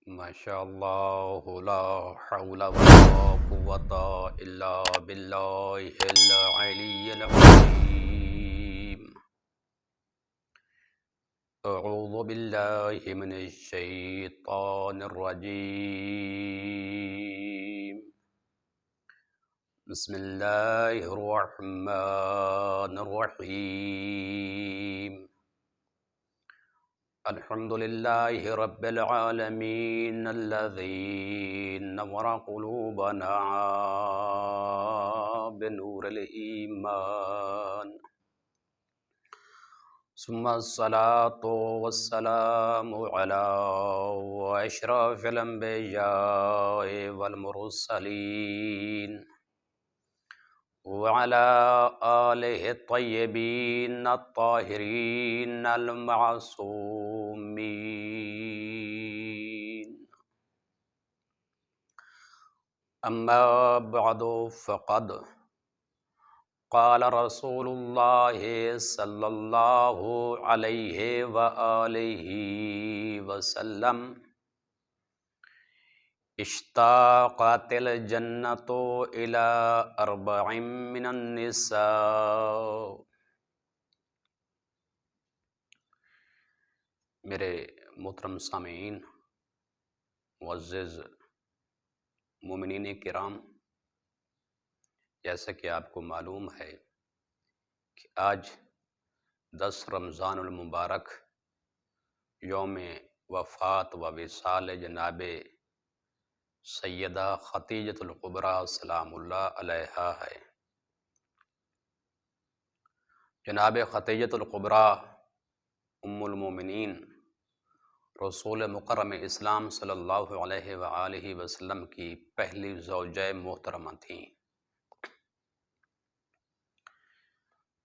ماشاء اللہ لا حول ولا قوۃ الا باللہ العلی العظیم اعوذ باللہ من الشیطان الرجیم بسم اللہ الرحمن الرحیم الحمد للہ رب العالمین الذی نور قلوبنا بنور الایمان ثم الصلاة والسلام علی اشرف الانبیاء والمرسلین وعلى آلہ الطیبین الطاہرین المعصومین اما بعد فقد قال رسول اللہ صلی اللہ علیہ وآلہ وسلم اشتاقت الجنۃ الی اربع من النساء۔ میرے محترم سامعین، معزز مومنین کرام، جیسا کہ آپ کو معلوم ہے کہ آج 10 رمضان المبارک یوم وفات و وصال جناب سیدہ خدیجۃ الکبریٰ سلام اللہ علیہا ہے۔ جناب خدیجۃ الکبریٰ ام المومنین رسول مکرم اسلام صلی اللہ علیہ وآلہ وسلم کی پہلی زوجہ محترمہ تھیں،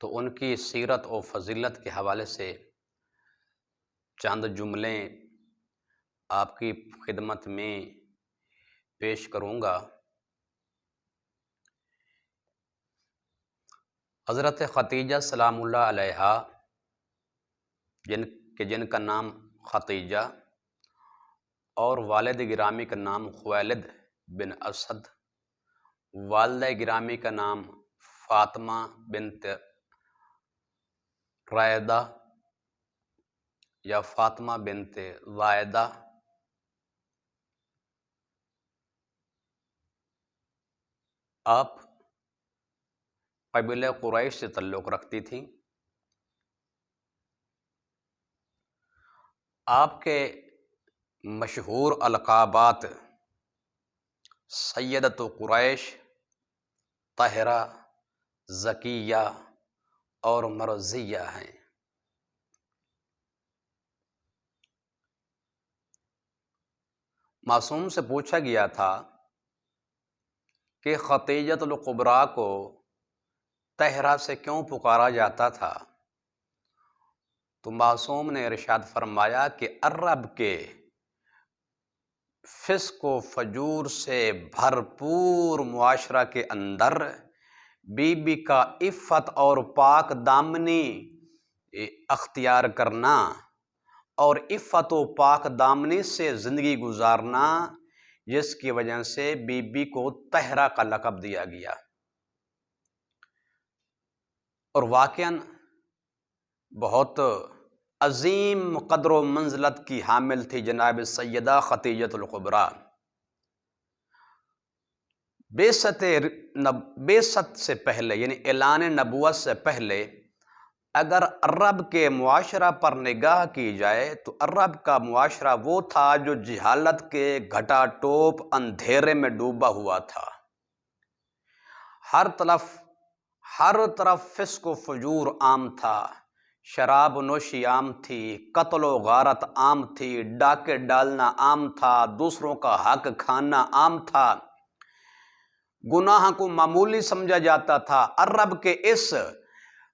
تو ان کی سیرت و فضیلت کے حوالے سے چند جملے آپ کی خدمت میں پیش کروں گا۔ حضرت خدیجہ سلام اللہ علیہا جن کا نام خدیجہ اور والد گرامی کا نام خویلد بن اسد، والدہ گرامی کا نام فاطمہ بنت رائدہ یا فاطمہ بنت زائدہ، آپ قبیلہ قریش سے تعلق رکھتی تھیں۔ آپ کے مشہور القابات سیدۃ قریش، طاہرہ، زکیہ اور مرضیہ ہیں۔ معصوم سے پوچھا گیا تھا کہ خدیجۃ الکبریٰ کو طاہرہ سے کیوں پکارا جاتا تھا، تو معصوم نے ارشاد فرمایا کہ عرب کے فسق و فجور سے بھرپور معاشرہ کے اندر بی بی کا عفت اور پاک دامنی اختیار کرنا اور عفت و پاک دامنی سے زندگی گزارنا، جس کی وجہ سے بی بی کو طاہرہ کا لقب دیا گیا، اور واقعاً بہت عظیم قدر و منزلت کی حامل تھی جناب سیدہ خدیجۃ الکبریٰ۔ بعثت سے پہلے یعنی اعلان نبوت سے پہلے اگر عرب کے معاشرہ پر نگاہ کی جائے تو عرب کا معاشرہ وہ تھا جو جہالت کے گھٹا ٹوپ اندھیرے میں ڈوبا ہوا تھا۔ ہر طرف فسق و فجور عام تھا، شراب نوشی عام تھی، قتل و غارت عام تھی، ڈاکے ڈالنا عام تھا، دوسروں کا حق کھانا عام تھا، گناہ کو معمولی سمجھا جاتا تھا۔ عرب کے اس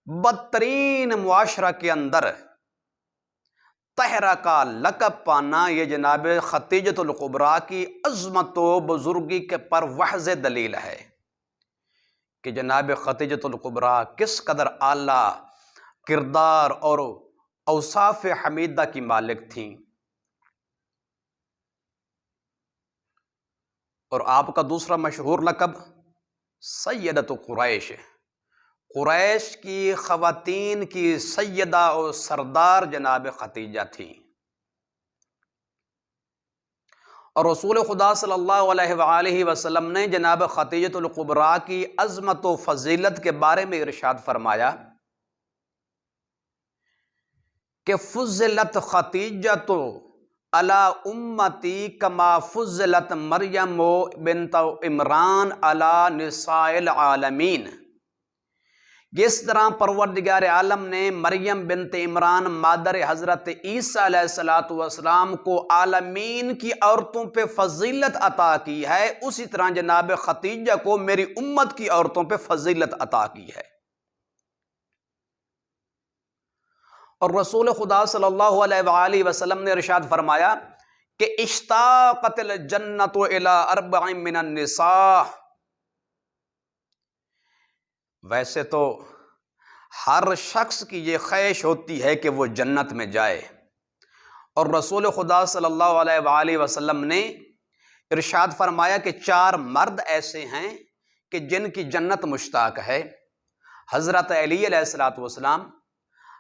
بدترین معاشرہ کے اندر طاہرہ کا لقب پانا یہ جناب خدیجۃ الکبریٰ کی عظمت و بزرگی کے پر واضح دلیل ہے کہ جناب خدیجۃ الکبریٰ کس قدر اعلیٰ کردار اور اوصاف حمیدہ کی مالک تھیں۔ اور آپ کا دوسرا مشہور لقب سیدۃ قریش، قریش کی خواتین کی سیدہ اور سردار جناب خدیجہ تھیں۔ اور رسول خدا صلی اللہ علیہ وآلہ وسلم نے جناب خدیجۃ الکبریٰ کی عظمت و فضیلت کے بارے میں ارشاد فرمایا کہ فضلت خدیجۃ علی امتی کما فضلت مریم بنت عمران علی نساء العالمین۔ جس طرح پروردگار عالم نے مریم بنت عمران مادر حضرت عیسیٰ علیہ السلام کو عالمین کی عورتوں پہ فضیلت عطا کی ہے، اسی طرح جناب خدیجہ کو میری امت کی عورتوں پہ فضیلت عطا کی ہے۔ اور رسول خدا صلی اللہ علیہ وآلہ وسلم نے ارشاد فرمایا کہ اشتاقت الجنت الی اربع من النساء۔ ویسے تو ہر شخص کی یہ خواہش ہوتی ہے کہ وہ جنت میں جائے، اور رسول خدا صلی اللہ علیہ وآلہ وسلم نے ارشاد فرمایا کہ 4 مرد ایسے ہیں کہ جن کی جنت مشتاق ہے: حضرت علی علیہ السلام،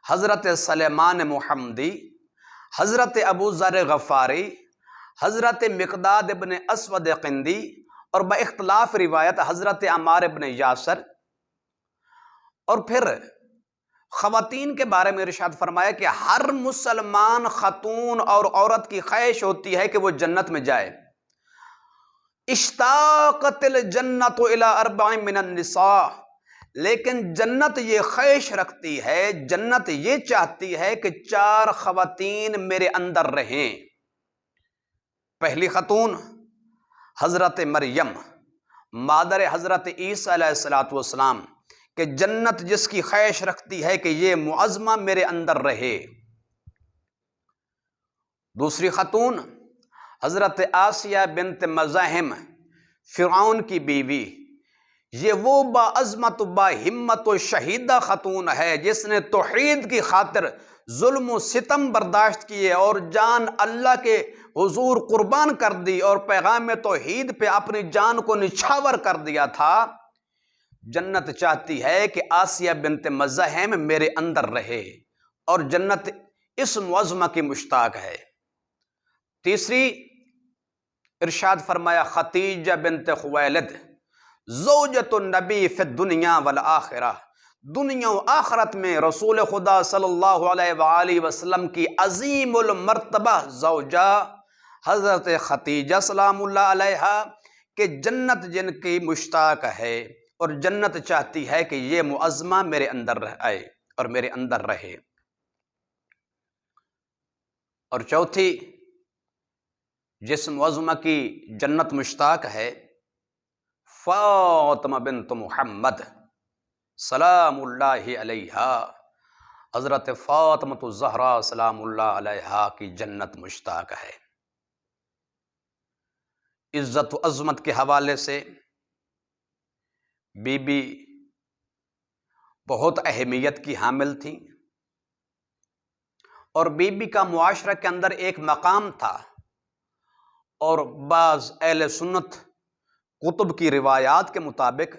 حضرت سلیمان محمدی، حضرت ابو ذر غفاری، حضرت مقداد ابن اسود قندی، اور با اختلاف روایت حضرت عمار ابن یاسر۔ اور پھر خواتین کے بارے میں ارشاد فرمایا کہ ہر مسلمان خاتون اور عورت کی خواہش ہوتی ہے کہ وہ جنت میں جائے۔ اشتاقت الجنت الی اربع من النساء، لیکن جنت یہ خواہش رکھتی ہے، جنت یہ چاہتی ہے کہ 4 خواتین میرے اندر رہیں۔ پہلی خاتون حضرت مریم مادر حضرت عیسیٰ علیہ السلام، کہ جنت جس کی خواہش رکھتی ہے کہ یہ معظمہ میرے اندر رہے۔ دوسری خاتون حضرت آسیہ بنت مزاحم، فرعون کی بیوی، یہ وہ باعظمت با ہمت و شہیدہ خاتون ہے جس نے توحید کی خاطر ظلم و ستم برداشت کیے اور جان اللہ کے حضور قربان کر دی اور پیغام توحید پہ اپنی جان کو نچھاور کر دیا تھا۔ جنت چاہتی ہے کہ آسیہ بنت مزاحم میرے اندر رہے، اور جنت اس معظمہ کی مشتاق ہے۔ تیسری ارشاد فرمایا خدیجہ بنت خویلد، زوجۃ النبی فی الدنیا والآخرہ، دنیا و آخرت میں رسول خدا صلی اللہ علیہ وآلہ وسلم کی عظیم المرتبہ زوجہ حضرت خدیجہ سلام اللہ علیہا، کہ جنت جن کی مشتاق ہے، اور جنت چاہتی ہے کہ یہ معظمہ میرے اندر رہے اور میرے اندر رہے۔ اور چوتھی جس معظمہ کی جنت مشتاق ہے، فاطمہ بنت محمد سلام اللہ علیہا، حضرت فاطمہ الزہرا سلام اللہ علیہا کی جنت مشتاق ہے۔ عزت و عظمت کے حوالے سے بی بی بہت اہمیت کی حامل تھی، اور بی بی کا معاشرہ کے اندر ایک مقام تھا، اور بعض اہل سنت کتب کی روایات کے مطابق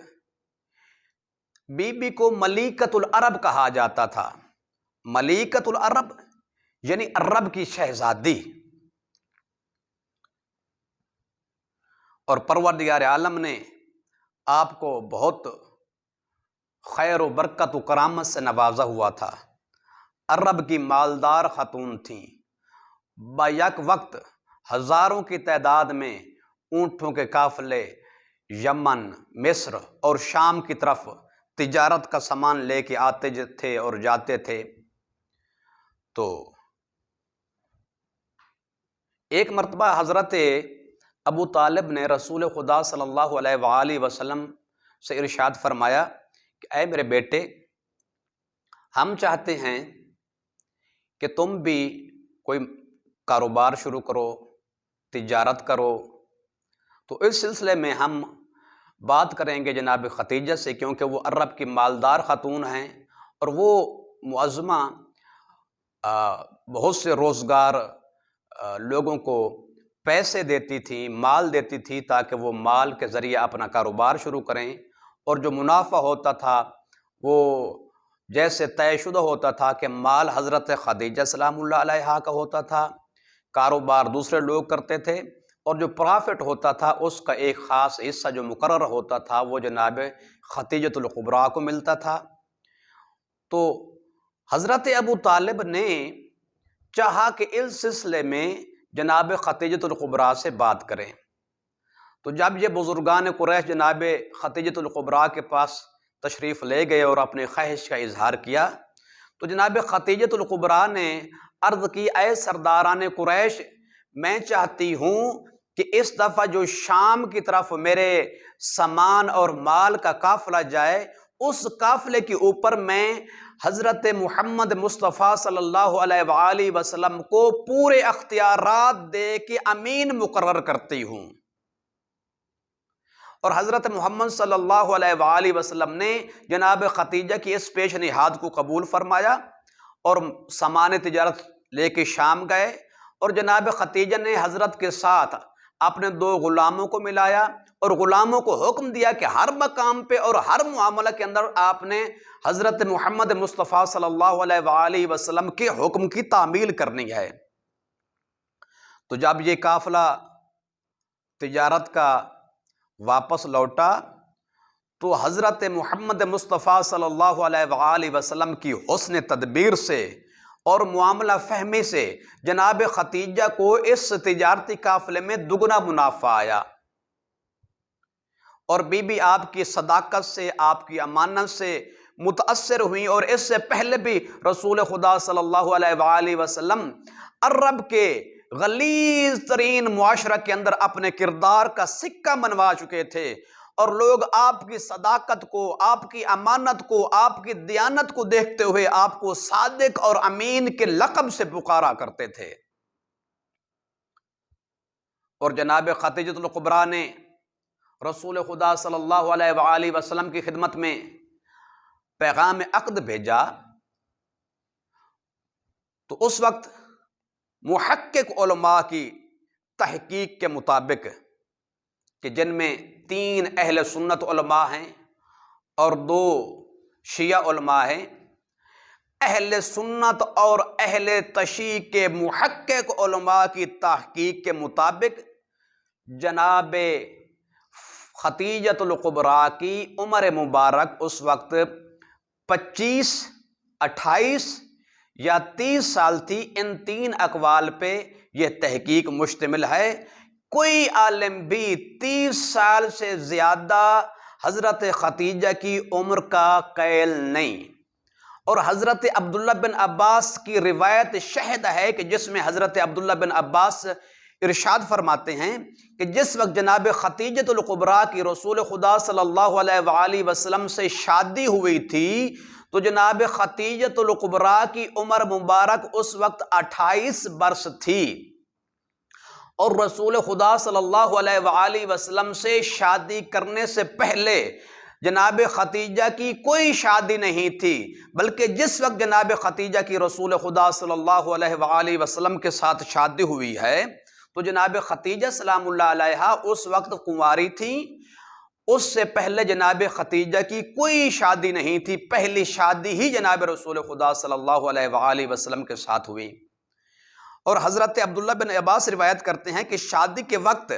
بی بی کو ملیکۃ العرب کہا جاتا تھا۔ ملیکۃ العرب یعنی عرب کی شہزادی۔ اور پروردگار عالم نے آپ کو بہت خیر و برکت و کرامت سے نوازا ہوا تھا۔ عرب کی مالدار خاتون تھیں، با یک وقت ہزاروں کی تعداد میں اونٹوں کے قافلے یمن، مصر اور شام کی طرف تجارت کا سامان لے کے آتے تھے اور جاتے تھے۔ تو ایک مرتبہ حضرت ابو طالب نے رسول خدا صلی اللہ علیہ وآلہ وسلم سے ارشاد فرمایا کہ اے میرے بیٹے، ہم چاہتے ہیں کہ تم بھی کوئی کاروبار شروع کرو، تجارت کرو۔ تو اس سلسلے میں ہم بات کریں گے جناب خدیجہ سے، کیونکہ وہ عرب کی مالدار خاتون ہیں، اور وہ معظمہ بہت سے روزگار لوگوں کو پیسے دیتی تھیں، مال دیتی تھی تاکہ وہ مال کے ذریعے اپنا کاروبار شروع کریں، اور جو منافع ہوتا تھا وہ جیسے طے شدہ ہوتا تھا کہ مال حضرت خدیجہ سلام اللہ علیہا کا ہوتا تھا، کاروبار دوسرے لوگ کرتے تھے، اور جو پرافٹ ہوتا تھا اس کا ایک خاص حصہ جو مقرر ہوتا تھا وہ جناب خدیجۃ الکبریٰ کو ملتا تھا۔ تو حضرت ابو طالب نے چاہا کہ اس سلسلے میں جناب خدیجۃ الکبریٰ سے بات کریں، تو جب یہ بزرگان قریش جناب خدیجۃ الکبریٰ کے پاس تشریف لے گئے اور اپنی خواہش کا اظہار کیا، تو جناب خدیجۃ الکبریٰ نے عرض کی، اے سرداران قریش، میں چاہتی ہوں کہ اس دفعہ جو شام کی طرف میرے سامان اور مال کا قافلہ جائے، اس قافلے کے اوپر میں حضرت محمد مصطفیٰ صلی اللہ علیہ وآلہ وسلم کو پورے اختیارات دے کے امین مقرر کرتی ہوں۔ اور حضرت محمد صلی اللہ علیہ وآلہ وسلم نے جناب خدیجہ کی اس پیش نہاد کو قبول فرمایا اور سامان تجارت لے کے شام گئے، اور جناب خدیجہ نے حضرت کے ساتھ اپنے 2 غلاموں کو ملایا اور غلاموں کو حکم دیا کہ ہر مقام پہ اور ہر معاملہ کے اندر آپ نے حضرت محمد مصطفیٰ صلی اللہ علیہ وآلہ وسلم کے حکم کی تعمیل کرنی ہے۔ تو جب یہ قافلہ تجارت کا واپس لوٹا تو حضرت محمد مصطفیٰ صلی اللہ علیہ وآلہ وسلم کی حسن تدبیر سے اور معاملہ فہمی سے جناب خدیجہ کو اس تجارتی قافلے میں دگنا منافع آیا، اور بی بی آپ کی صداقت سے، آپ کی امانت سے متاثر ہوئیں، اور اس سے پہلے بھی رسول خدا صلی اللہ علیہ وآلہ وسلم عرب کے غلیظ ترین معاشرہ کے اندر اپنے کردار کا سکہ منوا چکے تھے، اور لوگ آپ کی صداقت کو، آپ کی امانت کو، آپ کی دیانت کو دیکھتے ہوئے آپ کو صادق اور امین کے لقب سے پکارا کرتے تھے۔ اور جناب خدیجۃ الکبریٰ نے رسول خدا صلی اللہ علیہ وآلہ وسلم کی خدمت میں پیغام عقد بھیجا، تو اس وقت محقق علماء کی تحقیق کے مطابق کہ جن میں 3 اہل سنت علماء ہیں اور 2 شیعہ علماء ہیں، اہل سنت اور اہل تشیع کے محقق علماء کی تحقیق کے مطابق جناب خدیجۃ الکبریٰ کی عمر مبارک اس وقت 25، 28 یا 30 سال تھی۔ ان 3 اقوال پہ یہ تحقیق مشتمل ہے۔ کوئی عالم بھی 30 سال سے زیادہ حضرت خدیجہ کی عمر کا قائل نہیں، اور حضرت عبداللہ بن عباس کی روایت شاہد ہے کہ جس میں حضرت عبداللہ بن عباس ارشاد فرماتے ہیں کہ جس وقت جناب خدیجۃ الکبریٰ کی رسول خدا صلی اللہ علیہ وآلہ وسلم سے شادی ہوئی تھی تو جناب خدیجۃ الکبریٰ کی عمر مبارک اس وقت 28 برس تھی، اور رسول خدا صلی اللہ علیہ وآلہ وسلم سے شادی کرنے سے پہلے جناب خدیجہ کی کوئی شادی نہیں تھی، بلکہ جس وقت جناب خدیجہ کی رسول خدا صلی اللہ علیہ وآلہ وسلم کے ساتھ شادی ہوئی ہے تو جناب خدیجہ سلام اللہ علیہا اس وقت کنواری تھی۔ اس سے پہلے جناب خدیجہ کی کوئی شادی نہیں تھی، پہلی شادی ہی جناب رسول خدا صلی اللہ علیہ وآلہ وسلم کے ساتھ ہوئی۔ اور حضرت عبداللہ بن عباس روایت کرتے ہیں کہ شادی کے وقت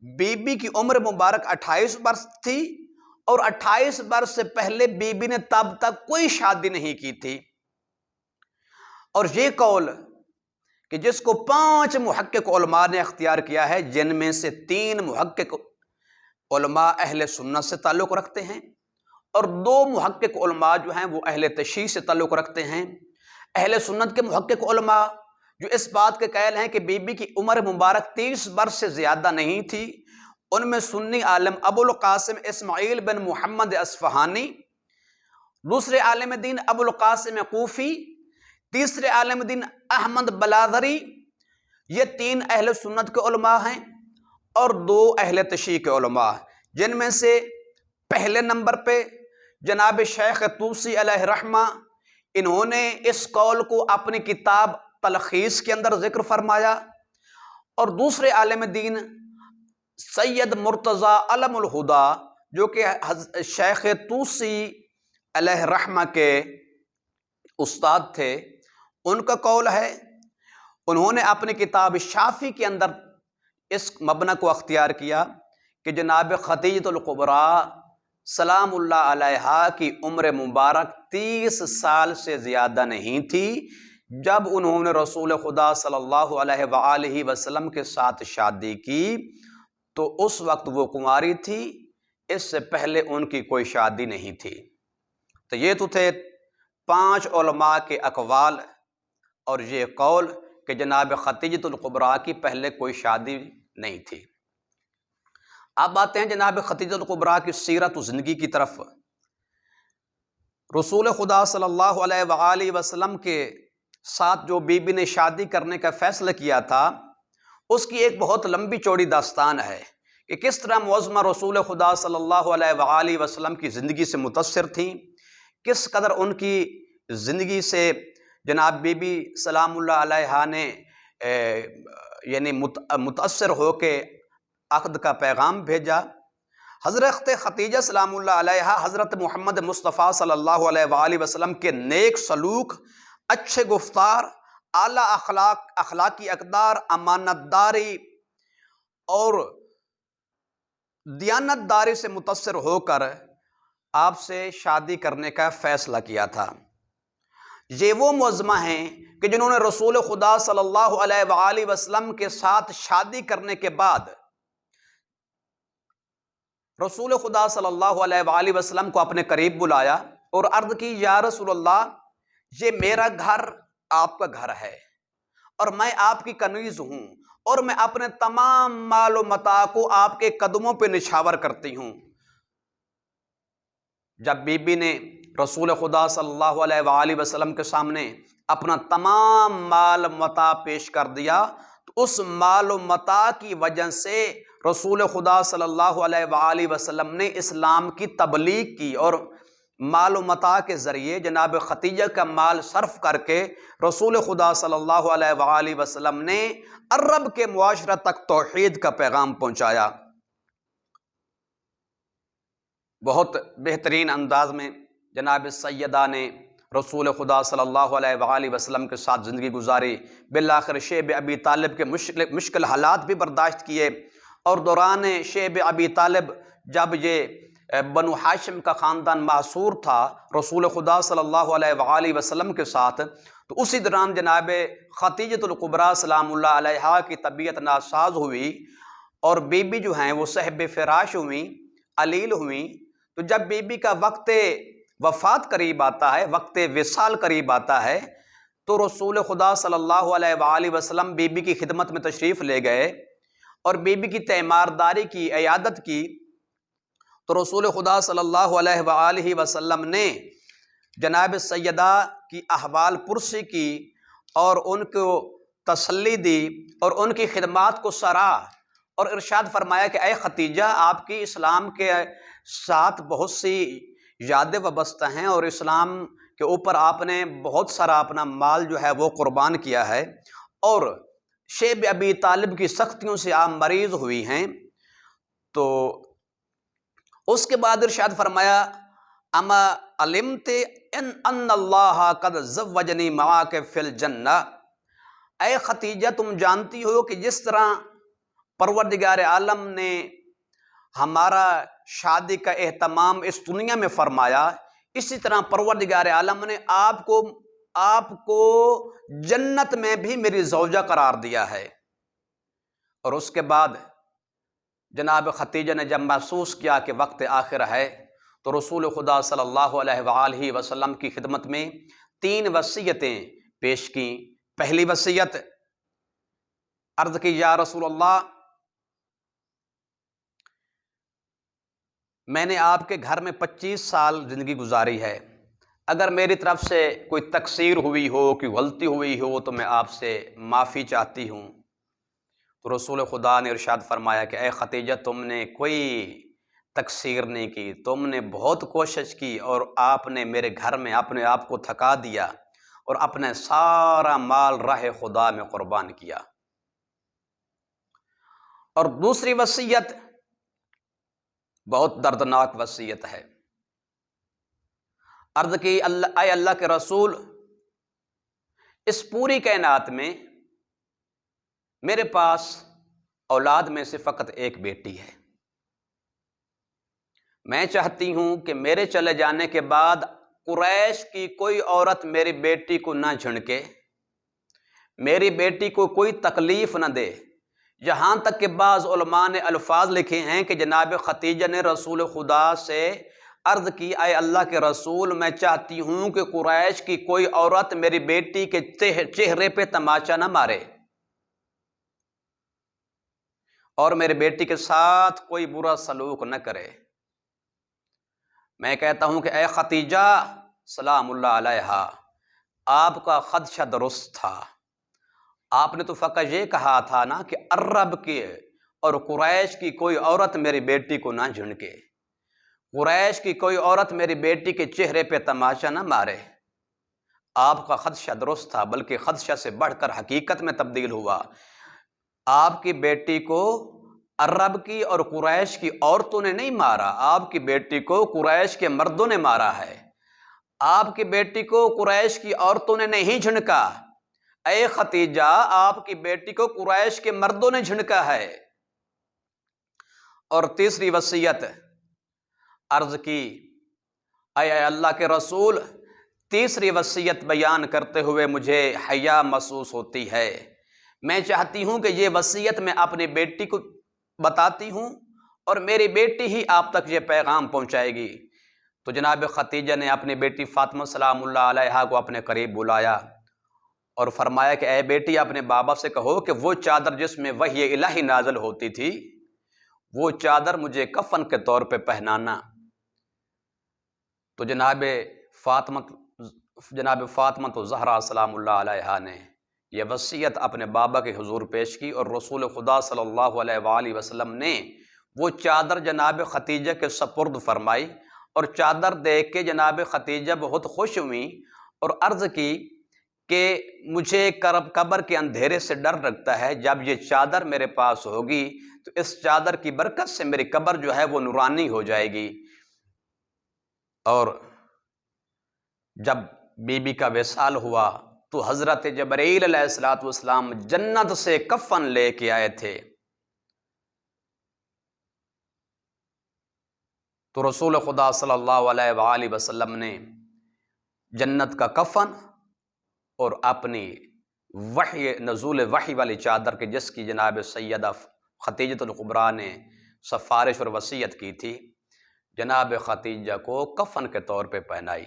بی بی کی عمر مبارک 28 برس تھی، اور 28 برس سے پہلے بی بی نے تب تک کوئی شادی نہیں کی تھی۔ اور یہ قول کہ جس کو 5 محقق علماء نے اختیار کیا ہے، جن میں سے 3 محقق علماء اہل سنت سے تعلق رکھتے ہیں، اور 2 محقق علماء جو ہیں وہ اہل تشیع سے تعلق رکھتے ہیں۔ اہل سنت کے محقق علماء جو اس بات کے قائل ہیں کہ بی بی کی عمر مبارک 30 برس سے زیادہ نہیں تھی، ان میں سنی عالم ابو القاسم اسماعیل بن محمد اصفہانی، دوسرے عالم دین ابو القاسم کوفی، تیسرے عالم دین احمد بلادری، یہ 3 اہل سنت کے علماء ہیں، اور 2 اہل تشیع کے علماء، جن میں سے پہلے نمبر پہ جناب شیخ طوسی علیہ رحمہ، انہوں نے اس قول کو اپنی کتاب تلخیص کے اندر ذکر فرمایا، اور دوسرے عالم دین سید مرتضیٰ علم الہدا جو کہ شیخ طوسی علیہ رحمہ کے استاد تھے، ان کا قول ہے، انہوں نے اپنی کتاب شافی کے اندر اس مبنی کو اختیار کیا کہ جناب خدیجۃ الکبریٰ سلام اللہ علیہا کی عمر مبارک 30 سال سے زیادہ نہیں تھی جب انہوں نے رسول خدا صلی اللہ علیہ وآلہ وسلم کے ساتھ شادی کی، تو اس وقت وہ کنواری تھی، اس سے پہلے ان کی کوئی شادی نہیں تھی۔ تو یہ تو تھے 5 علماء کے اقوال، اور یہ قول کہ جناب خدیجۃ الکبریٰ کی پہلے کوئی شادی نہیں تھی۔ اب آتے ہیں جناب خدیجۃ الکبریٰ کی سیرت و زندگی کی طرف۔ رسول خدا صلی اللہ علیہ وآلہ وسلم کے ساتھ جو بی بی نے شادی کرنے کا فیصلہ کیا تھا، اس کی ایک بہت لمبی چوڑی داستان ہے کہ کس طرح معظمہ رسول خدا صلی اللہ علیہ وآلہ وسلم کی زندگی سے متاثر تھیں، کس قدر ان کی زندگی سے جناب بی بی سلام اللہ علیہا نے یعنی متاثر ہو کے عقد کا پیغام بھیجا۔ حضرت خدیجہ سلام اللہ علیہا حضرت محمد مصطفیٰ صلی اللہ علیہ وآلہ وسلم کے نیک سلوک، اچھے گفتار، اعلیٰ اخلاقی اقدار، امانت داری اور دیانت داری سے متاثر ہو کر آپ سے شادی کرنے کا فیصلہ کیا تھا۔ یہ وہ معظمہ ہیں کہ جنہوں نے رسول خدا صلی اللہ علیہ وآلہ وسلم کے ساتھ شادی کرنے کے بعد رسول خدا صلی اللہ علیہ وآلہ وسلم کو اپنے قریب بلایا اور عرض کی، یا رسول اللہ، یہ میرا گھر آپ کا گھر ہے اور میں آپ کی کنیز ہوں، اور میں اپنے تمام مال و متاع کو آپ کے قدموں پہ نچھاور کرتی ہوں۔ جب بی بی نے رسول خدا صلی اللہ علیہ وآلہ وسلم کے سامنے اپنا تمام مال متاع پیش کر دیا، تو اس مال و متاع کی وجہ سے رسول خدا صلی اللہ علیہ وآلہ وسلم نے اسلام کی تبلیغ کی، اور مال و متاع کے ذریعے جناب خدیجہ کا مال صرف کر کے رسول خدا صلی اللہ علیہ وآلہ وسلم نے عرب کے معاشرہ تک توحید کا پیغام پہنچایا۔ بہت بہترین انداز میں جناب سیدہ نے رسول خدا صلی اللہ علیہ وآلہ وسلم کے ساتھ زندگی گزاری، بالآخر شیب ابی طالب کے مشکل حالات بھی برداشت کیے، اور دوران شیب ابی طالب جب یہ بنو ہاشم کا خاندان معصور تھا رسول خدا صلی اللہ علیہ وآلہ وسلم کے ساتھ، تو اسی دوران جناب خدیجۃ الکبریٰ سلام اللہ علیہا کی طبیعت ناساز ہوئی، اور بی بی جو ہیں وہ صاحب فراش ہوئیں، علیل ہوئیں۔ تو جب بی بی کا وقت وفات قریب آتا ہے، وقت وصال قریب آتا ہے، تو رسول خدا صلی اللہ علیہ وآلہ وسلم بی بی کی خدمت میں تشریف لے گئے اور بی بی کی تیمارداری کی، عیادت کی۔ تو رسول خدا صلی اللہ علیہ وآلہ وسلم نے جناب سیدہ کی احوال پرسی کی اور ان کو تسلی دی اور ان کی خدمات کو سراہا، اور ارشاد فرمایا کہ اے خدیجہ، آپ کی اسلام کے ساتھ بہت سی یادیں وابستہ ہیں، اور اسلام کے اوپر آپ نے بہت سارا اپنا مال جو ہے وہ قربان کیا ہے، اور شیب ابی طالب کی سختیوں سے آپ مریض ہوئی ہیں۔ تو اس کے بعد ارشاد فرمایا، اما علمت ان اللہ قد زوجنی معاک فی الجنہ، اے خدیجہ، تم جانتی ہو کہ جس طرح پروردگار عالم نے ہمارا شادی کا اہتمام اس دنیا میں فرمایا، اسی طرح پروردگار عالم نے آپ کو جنت میں بھی میری زوجہ قرار دیا ہے۔ اور اس کے بعد جناب خدیجہ نے جب محسوس کیا کہ وقت آخر ہے، تو رسول خدا صلی اللہ علیہ وآلہ وسلم کی خدمت میں 3 وصیتیں پیش کیں۔ پہلی وصیت، عرض کی، یا رسول اللہ، میں نے آپ کے گھر میں 25 سال زندگی گزاری ہے، اگر میری طرف سے کوئی تقصیر ہوئی ہو، کوئی غلطی ہوئی ہو، تو میں آپ سے معافی چاہتی ہوں۔ تو رسول خدا نے ارشاد فرمایا کہ اے خدیجہ، تم نے کوئی تقصیر نہیں کی، تم نے بہت کوشش کی، اور آپ نے میرے گھر میں اپنے آپ کو تھکا دیا اور اپنے سارا مال راہ خدا میں قربان کیا۔ اور دوسری وصیت بہت دردناک وصیت ہے۔ عرض کی اے اللہ کے رسول، اس پوری کائنات میں میرے پاس اولاد میں سے فقط ایک بیٹی ہے۔ میں چاہتی ہوں کہ میرے چلے جانے کے بعد قریش کی کوئی عورت میری بیٹی کو نہ جھنکے، میری بیٹی کو کوئی تکلیف نہ دے۔ یہاں تک کہ بعض علماء نے الفاظ لکھے ہیں کہ جناب خدیجہ نے رسول خدا سے عرض کی اے اللہ کے رسول، میں چاہتی ہوں کہ قریش کی کوئی عورت میری بیٹی کے چہرے پہ تماچا نہ مارے اور میرے بیٹی کے ساتھ کوئی برا سلوک نہ کرے۔ میں کہتا ہوں کہ اے خدیجہ سلام اللہ علیہا، آپ کا خدشہ درست تھا۔ آپ نے تو فقط یہ کہا تھا نا کہ عرب کے اور قریش کی کوئی عورت میری بیٹی کو نہ جھنکے، قریش کی کوئی عورت میری بیٹی کے چہرے پہ تماشا نہ مارے۔ آپ کا خدشہ درست تھا، بلکہ خدشہ سے بڑھ کر حقیقت میں تبدیل ہوا۔ آپ کی بیٹی کو عرب کی اور قریش کی عورتوں نے نہیں مارا، آپ کی بیٹی کو قریش کے مردوں نے مارا ہے۔ آپ کی بیٹی کو قریش کی عورتوں نے نہیں جھنکا، اے خدیجہ آپ کی بیٹی کو قریش کے مردوں نے جھنکا ہے۔ اور تیسری وصیت عرض کی اے اللہ کے رسول، تیسری وصیت بیان کرتے ہوئے مجھے حیا محسوس ہوتی ہے۔ میں چاہتی ہوں کہ یہ وصیت میں اپنی بیٹی کو بتاتی ہوں اور میری بیٹی ہی آپ تک یہ پیغام پہنچائے گی۔ تو جناب خدیجہ نے اپنی بیٹی فاطمہ سلام اللہ علیہا کو اپنے قریب بلایا اور فرمایا کہ اے بیٹی، اپنے بابا سے کہو کہ وہ چادر جس میں وحی الہی نازل ہوتی تھی، وہ چادر مجھے کفن کے طور پہ پہنانا۔ تو جناب فاطمہ زہرا سلام اللہ علیہا نے یہ وصیت اپنے بابا کے حضور پیش کی، اور رسول خدا صلی اللہ علیہ وآلہ وسلم نے وہ چادر جناب خدیجہ کے سپرد فرمائی، اور چادر دیکھ کے جناب خدیجہ بہت خوش ہوئیں اور عرض کی کہ مجھے قبر کے اندھیرے سے ڈر لگتا ہے، جب یہ چادر میرے پاس ہوگی تو اس چادر کی برکت سے میری قبر جو ہے وہ نورانی ہو جائے گی۔ اور جب بی بی کا وصال ہوا تو حضرت جبرائیل علیہ السلام جنت سے کفن لے کے آئے تھے۔ تو رسول خدا صلی اللہ علیہ وآلہ وسلم نے جنت کا کفن اور اپنی نزول وحی والی چادر کے جس کی جناب سیدہ خدیجہ الکبریٰ نے سفارش اور وصیت کی تھی، جناب خدیجہ کو کفن کے طور پہ پہنائی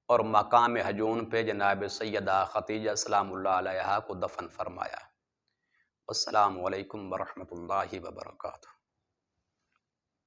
اور مقام ہجون پہ جناب سیدہ خدیجہ سلام اللہ علیہا کو دفن فرمایا۔ السلام علیکم ورحمۃ اللہ وبرکاتہ۔